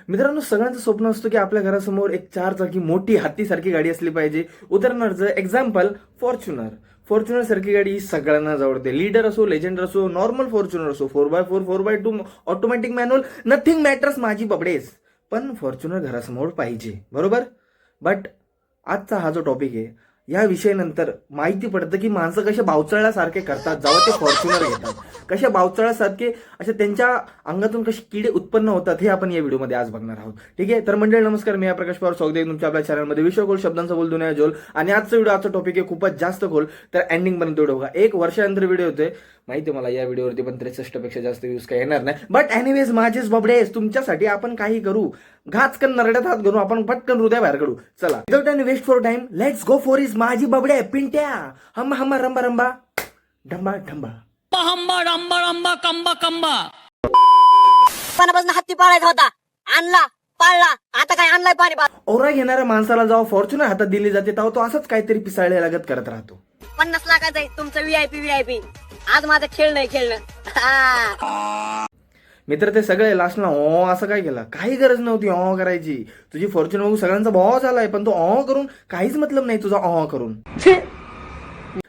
मित्रांनो, सगळ्यांचं स्वप्न असतं की आपल्या घरासमोर एक 4 चाकी मोठी हत्तीसारखी गाडी असली पाहिजे. उदाहरणार्थ एक्झाम्पल फॉर्च्युनर. फॉर्च्युनर सारखी गाडी सगळ्यांना आवडते. लीडर असो, लेजंड असो, नॉर्मल फॉर्च्युनर असो, 4x4, 4x2, automatic manual, nothing matters माझी बबडेस. पण फॉर्च्युनर घरासमोर पाहिजे, बरोबर. बट आजचा हा जो टॉपिक आहे, या विषयानंतर माहिती पडतं की माणसं कशा बावचळल्यासारखे करतात जेव्हा ते फॉर्च्युनर घेतात. कशा बावचळल्यासारखे अशा त्यांच्या अंगातून कसे किडे उत्पन्न होतात हे आपण या व्हिडिओमध्ये आज बघणार आहोत. ठीक आहे, तर मंडळी नमस्कार, मी प्रकाश पवार, स्वागत आहे तुमच्या आपल्या चॅनलमध्ये. विश्वखोल शब्दांचा बोल दुनिया जोल. आणि आजचा व्हिडिओ, आजचा टॉपिक आहे खूपच जास्त खोल, तर एंडिंग पर्यंत व्हिडिओ बघा. 1 वर्षानंतर व्हिडिओ होते माहिती आहे मला, या व्हिडिओवरती पण 63 पेक्षा जास्त व्ह्यूज काही येणार नाही. बट एनिवेज माझेच बबडेस, तुमच्यासाठी आपण काही करू. घाचकन नरड्यात हात घालून आपण पटकन हृदय बाहेर काढू. चला, without any waste for time, let's go for इज माझी बबडे पिंट्या. हम्मा हम्मा रंबा रंबा ढंबा ढंबा हंबा रंबा रंबा कंबा कंबा. पानापासून हत्ती पाळायचा होता, आणला पाळला, आता काय आणलाय पाणी पाळ. ओरा घेणाऱ्या माणसाला जेव्हा फॉर्च्युनर हातात दिली जाते तेव्हा तो असंच काहीतरी पिसाळल्या लागत करत राहतो. 50 लाखाचं आहे तुमचं व्हीआयपी. आज माझं खेळ नाही खेळणं. मित्र, ते सगळे लास्टला ऑ असं काय केलं, काही गरज नव्हती ऑ करायची. तुझी फॉर्च्युनर बघून सगळ्यांचा भॉ झालाय, पण तो ऑ करून काहीच मतलब नाही तुझा ऑ करून.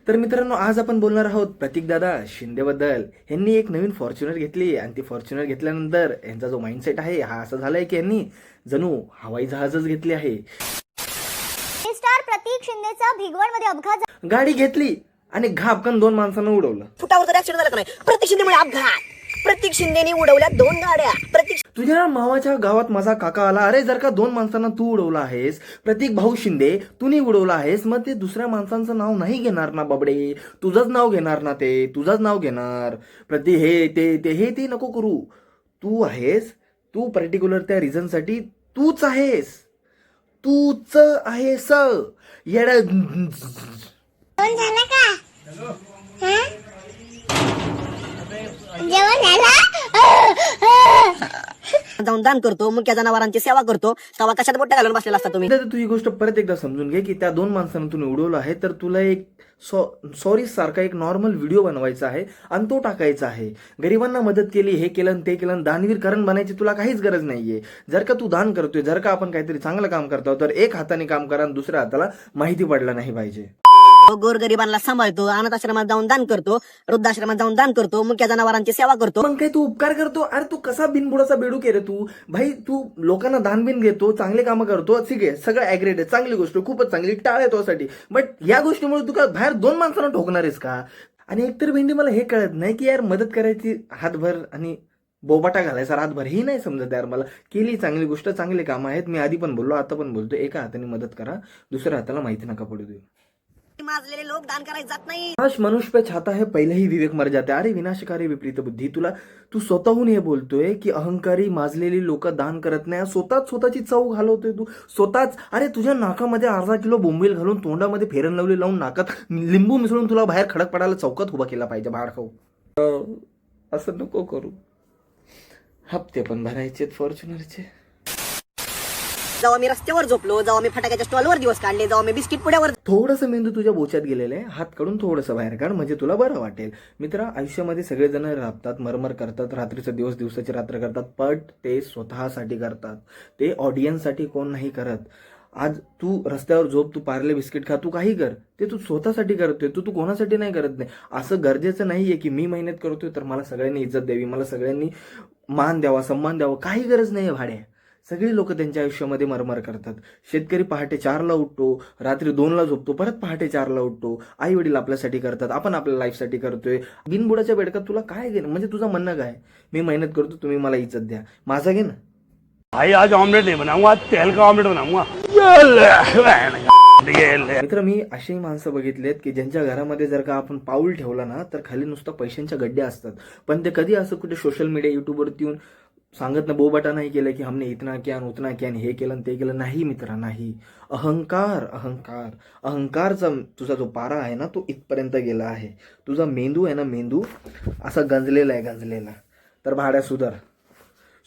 तर मित्रांनो, आज आपण बोलणार आहोत प्रतीकदादा शिंदेबद्दल. यांनी एक नवीन फॉर्च्युनर घेतली आणि ती फॉर्च्युनर घेतल्यानंतर यांचा जो माइंडसेट आहे हा असा झालाय की यांनी जणू हवाई जहाजच घेतली आहे. स्टार प्रतीक शिंदेचा भिगवणमध्ये अपघात. गाडी घेतली आणि घापकन 2 माणसांना उडवलं. फुटावर जर ऍक्सिडेंट झाला का नाही, प्रतीक शिंदेमुळे अपघात. प्रतीक शिंदेने उडवल्या 2 गाड्या. प्रतीक तुझ्या मामाच्या गावात माझा काका आला. अरे, जर का 2 माणसांना तू उडवला आहेस, प्रतीक भाऊ शिंदे तूनी उडवला आहेस, मग ते दुसऱ्या माणसांचं नाव नाही घेणार ना बबडे. तुझंच नाव घेणार ना ते, तुझंच नाव घेणार. प्रती हे ते नको करू. तू आहेस, तू पर्टिक्युलर त्या रिझन साठी तूच आहेस. तूच आहेस येडा. झाला का जेवण झालं. जाऊन दान करतो, मुक्या जनावरांची सेवा करतो, तेव्हा कशात बोट्या घालून बसलेला असता तुम्ही. तर तुझी गोष्ट परत एकदा समजून घे की त्या 2 माणसांना तुम्ही उडवलं आहे, तर तुला एक सॉरी सारखा एक नॉर्मल व्हिडिओ बनवायचा आहे आणि तो टाकायचा आहे. गरिबांना मदत केली, हे केलं ते केलं, दानवीर करण बनायची तुला काहीच गरज नाहीये. जर का तू दान करतोय, जर का आपण काहीतरी चांगलं काम करतो, तर एक हाताने काम करा आणि दुसऱ्या हाताला माहिती पडलं नाही पाहिजे. गोरगरिबांना सांभाळतो, अनाथ आश्रमात जाऊन दान करतो, वृद्धाश्रमात जाऊन दान करतो, मुक्या जनावरांची सेवा करतो. मग काय तू उपकार करतो? अरे तू कसा बिनबुडाचा बेडू के रे तू भाई. तू लोकांना दान बिन घेतो, चांगले कामं करतो, ठीक आहे, सगळं ऍग्रेड आहे, चांगली गोष्ट, खूपच चांगली, टाळ आहे तुझ्यासाठी. बट या गोष्टीमुळे तू काय बाहेर 2 माणसांना ठोकणार आहेस का? आणि एकतर भेंडी मला हे कळत नाही की यार, मदत करायची हातभर आणि बोबाटा घालायचा रातभर, ही नाही समजत यार मला. केली चांगली गोष्ट, चांगले कामं आहेत. मी आधी पण बोललो, आता पण बोलतो, एका हाताने मदत करा, दुसऱ्या हाताला माहिती नका पडू देऊ. माजलेले लोक दान करायला जात नाही. विनाश मनुष्य पे छाता है, पहिले ही विवेक मर जाते. अरे विनाशकारी विपरीत बुद्धी. तू स्वतःहून हे बोलतोय की अहंकारी माजलेली लोक दान करत नाही. स्वतःची चव घालवतोय तू स्वतःच. अरे तुझ्या नाकामध्ये अर्धा किलो बोंबील घालून, तोंडामध्ये फेरन लवली लावून, नाकात लिंबू मिसळून तुला बाहेर खडक पडायला चौकात उभा केला पाहिजे बाहेर खाऊ. असं नको करू. हप्ते पण भरायचे फॉर्च्युनरचे. जेव्हा मी रस्त्यावर झोपलो, जेव्हा मी फटाक्याच्या स्टॉलवर दिवस काढले, जेव्हा मी बिस्किट पुड्यावर. थोडंसं मेंदू तुझ्या बोच्यात गेलेलं आहे, हात काढून थोडंसं बाहेर काढ, म्हणजे तुला बरं वाटेल. मित्रा, आयुष्यामध्ये सगळेजण राबतात, मरमर करतात, रात्रीचा दिवस, दिवसाची रात्र करतात, पण ते स्वतःसाठी करतात. ते ऑडियन्ससाठी कोण नाही करत. आज तू रस्त्यावर झोप, तू पार्ले बिस्किट खा, तू काही कर, ते तू स्वतःसाठी करतोय. तू कोणासाठी नाही करत नाही. असं गरजेचं नाहीये की मी मेहनत करतोय तर मला सगळ्यांनी इज्जत द्यावी, मला सगळ्यांनी मान द्यावा, सन्मान द्यावा. काही गरज नाहीये भाड्या. सगळी लोक त्यांच्या आयुष्यामध्ये मरमर करतात. शेतकरी पहाटे 4ला उठतो, रात्री 2ला झोपतो, परत पहाटे 4ला उठतो. आई वडील आपल्यासाठी करतात, आपण आपल्या लाईफसाठी करतोय. बिनबुडाच्या बेडकात तुला काय घेणं? म्हणजे तुझं म्हणणं काय? मी मेहनत करतो, तुम्ही मला इज्जत द्या. माझा घे ना भाई. आज ऑमलेट नहीं बनाऊंगा, तेल का ऑमलेट बनाऊंगा. मित्र, मी अशी माणसं बघितलेत की ज्यांच्या घरामध्ये जर का आपण पाऊल ठेवलं ना, तर खाली नुसतं पैशांच्या गड्ड्या असतात. पण ते कधी असं कुठे सोशल मीडिया, युट्यूबवरती येऊन सांगत ना, बोबाटा नाही केलं की हमने इतना किया उतना किया, हे केलं ते केलं. नाही मित्रा, नाही. अहंकार अहंकार अहंकारचा तुझा जो पारा आहे ना, तो इथपर्यंत गेला आहे. तुझा मेंदू आहे ना, मेंदू असा गंजलेला आहे, गंजलेला. तर भाड्या सुधर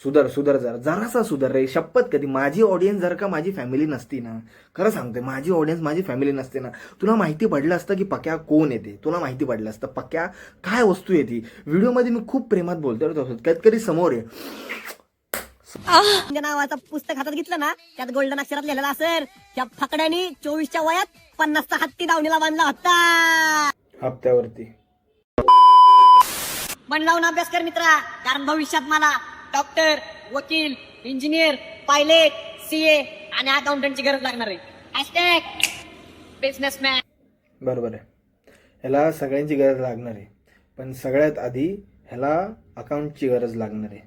जरासा सुधर रे. शपथ. कधी माझी ऑडियन्स जर का माझी फॅमिली नसती ना, खरं सांगते, माझी ऑडियन्स माझी फॅमिली नसते ना, तुला माहिती पडलं असतं की पक्या कोण येते. तुला माहिती पडलं असतं पक्या काय वस्तू येते. व्हिडिओमध्ये मी खूप प्रेमात बोलतो, कधी समोर आहे, म्हणजे नावाचं पुस्तक हातात घेतलं ना, त्यात गोल्डन अक्षरात लिहिलेलं असेल, त्या फकड्यानी 24च्या वयात 50चा हत्ती दावणीला बांधला होता. हप्त्यावरती. मन लावून अभ्यास कर मित्रा, कारण भविष्यात मला डॉक्टर, वकील, इंजिनियर, पायलट, सीए आणि अकाउंटंटची गरज लागणार आहे. Hashtag businessman. बरोबर आहे, ह्याला सगळ्यांची गरज लागणार आहे, पण सगळ्यात आधी ह्याला अकाउंटची गरज लागणार आहे,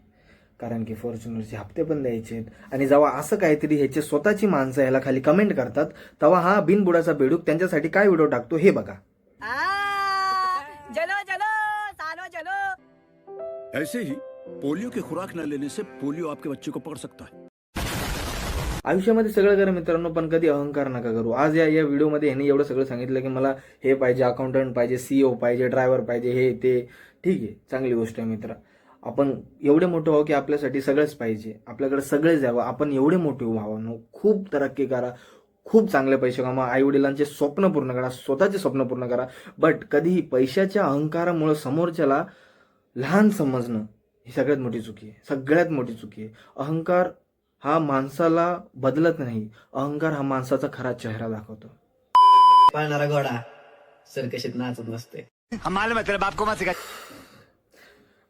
कारण की फॉर्च्युनरचे हप्ते पण द्यायचे आहेत. आणि जेव्हा असं काहीतरी ह्याचे स्वतःची माणसं ह्याला खाली कमेंट करतात, तेव्हा हा बिनबुडाचा बेडूक त्यांच्यासाठी काय व्हिडिओ टाकतो हे बघा. चलो चलो चालो चलो. ऐसे ही पोलियो की खुराक न लेने से पोलियो आपके बच्चे को पकड़ सकता है. आयुष्यामध्ये सगळं करा मित्रांनो, पण कधी अहंकार नका करू. आज या व्हिडिओमध्ये ह्याने एवढं सगळं सांगितलं की मला हे पाहिजे, अकाउंटंट पाहिजे, सीईओ पाहिजे, ड्रायव्हर पाहिजे, हे ते. ठीक आहे, चांगली गोष्ट आहे मित्र. आपण एवढे मोठे व्हावं की आपल्यासाठी सगळंच पाहिजे, आपल्याकडे सगळेच यावं. आपण एवढे मोठे व्हावं, खूप तरक्की करा, खूप चांगले पैसे कमा, आई वडिलांचे स्वप्न पूर्ण करा, स्वतःचे स्वप्न पूर्ण करा. बट कधीही पैशाच्या अहंकारामुळे समोरच्याला लहान समजणं ही सगळ्यात मोठी चुकी आहे, सगळ्यात मोठी चुकी आहे. अहंकार हा माणसाला बदलत नाही, अहंकार हा माणसाचा खरा चेहरा दाखवतो. पाळणारा घोडा सरकशीत नाचत नसते.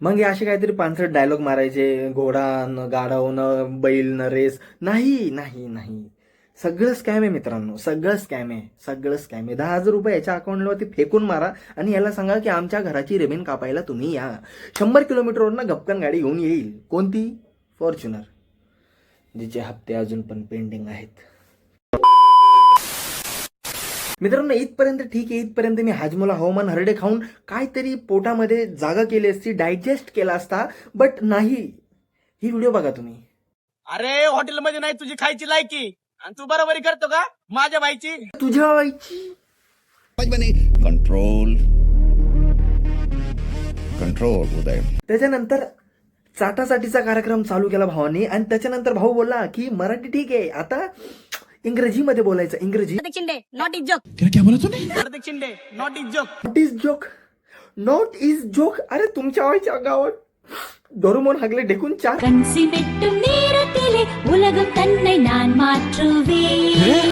मग हे असे काहीतरी पानसट डायलॉग मारायचे, घोडा न गाढव न बैल न रेस. नाही नाही नाही, सगळं स्कॅम आहे मित्रांनो, सगळं स्कॅम आहे, सगळं स्कॅम आहे. 10,000 रुपये याच्या अकाउंटवरती फेकून मारा आणि याला सांगा की आमच्या घराची रेबेन कापायला तुम्ही या. 100 किलोमीटरवरनं गपकन गाडी घेऊन येईल. कोणती? फॉर्च्युनर, जिचे हप्ते अजून पण पेंडिंग आहेत. मित्रांनो, इथपर्यंत ठीक आहे, इथपर्यंत मी हाजमोला हवामान हरडे खाऊन काहीतरी पोटामध्ये जागा केली असती, डायजेस्ट केला असता. बट नाही, ही व्हिडिओ बघा तुम्ही. अरे हॉटेलमध्ये नाही तुझी खायची लायकी, आणि तू बरोबरी करतो का माझ्या बाईची, तुझ्या बाईची. कंट्रोल कंट्रोल उदय. त्याच्यानंतर चाटाचाटीचा कार्यक्रम चालू केला भावाने, आणि त्याच्यानंतर भाऊ बोलला की मराठी ठीक आहे, आता इंग्रजीमध्ये बोलायचं. इंग्रजी. Shinde not is joke. Hardik Shinde not is joke. Not is joke, not is joke. अरे तुमच्या आईच्या गावात डोरेमोन हागले ढेकून 4.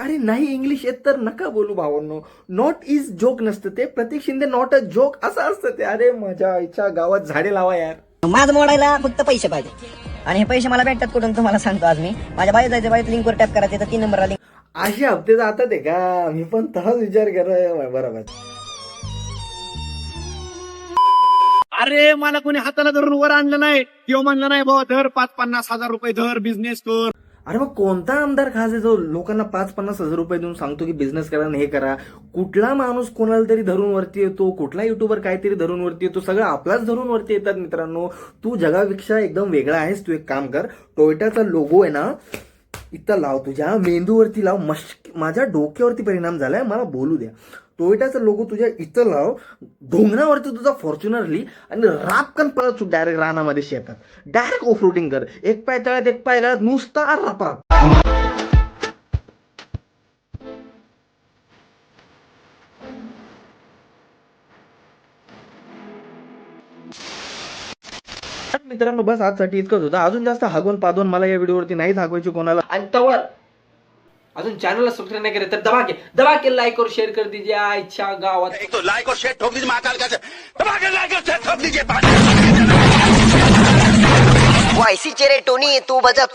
अरे नाही इंग्लिश येत तर नका बोलू भावांनो. नॉट इज जोक नसतं ते, प्रतीक शिंदे नॉट अ जोक असं असतं ते. अरे माझ्या आईच्या गावात झाडे लावा यार. माझं मोडायला फक्त पैसे पाहिजे, आणि हे पैसे मला भेटतात कुठून तुम्हाला सांगतो. आज मी माझ्या बाई जायचं, बाईत लिंकवर टॅप करायचं, तर 3 नंबरला लिंक. असे हप्ते जातात आहे का? मी पण तसाच विचार करत. बरोबर. अरे मला कोणी हाताला धरून वर आणलं नाही, किंवा म्हणलं नाही भाऊ धर 50,000 रुपये धर, बिझनेस कर. अरे मग कोणता आमदार खास आहे जो लोकांना 50-50 हजार रुपये देऊन सांगतो की बिझनेस करा, हे करा? कुठला माणूस कोणाला तरी धरून वरती येतो, कुठला युट्यूबर काहीतरी धरून वरती येतो, सगळं आपलाच धरून वरती येतात. मित्रांनो, तू जगापेक्षा एकदम वेगळा आहेस. तू एक काम कर, टोयोटाचा लोगो आहे ना इथं लाव, तुझ्या मेंदूवरती लाव. माझ्या डोक्यावरती परिणाम झालाय, मला बोलू द्या. टोयोटाचा लोगो तुझ्या इथं लाव, ढोंगणावरती तुझा फॉर्च्युनर लिही, आणि रापकन परत तू डायरेक्ट रानामध्ये शेतात डायरेक्ट ऑफ रोडिंग कर. एक पाय तळ्यात एक पाय गळ्यात, नुसता रापा. मित्रांनो, बस आजसाठी इतकंच होतं. अजून जास्त हागवून पादवून मला या व्हिडिओवरती नाहीच हागवायची कोणाला. आणि तवर अजून चॅनलला सबस्क्राईब नाही केलं तर दबा के लाईक और शेअर कर दीजिए. आजच्या गावात एक तो लाइक और शेयर ठोक दीजिए महाकाल का दबा के लाइक और शेयर ठोक दीजिए. वायसी चेहरे टोनी तू बजा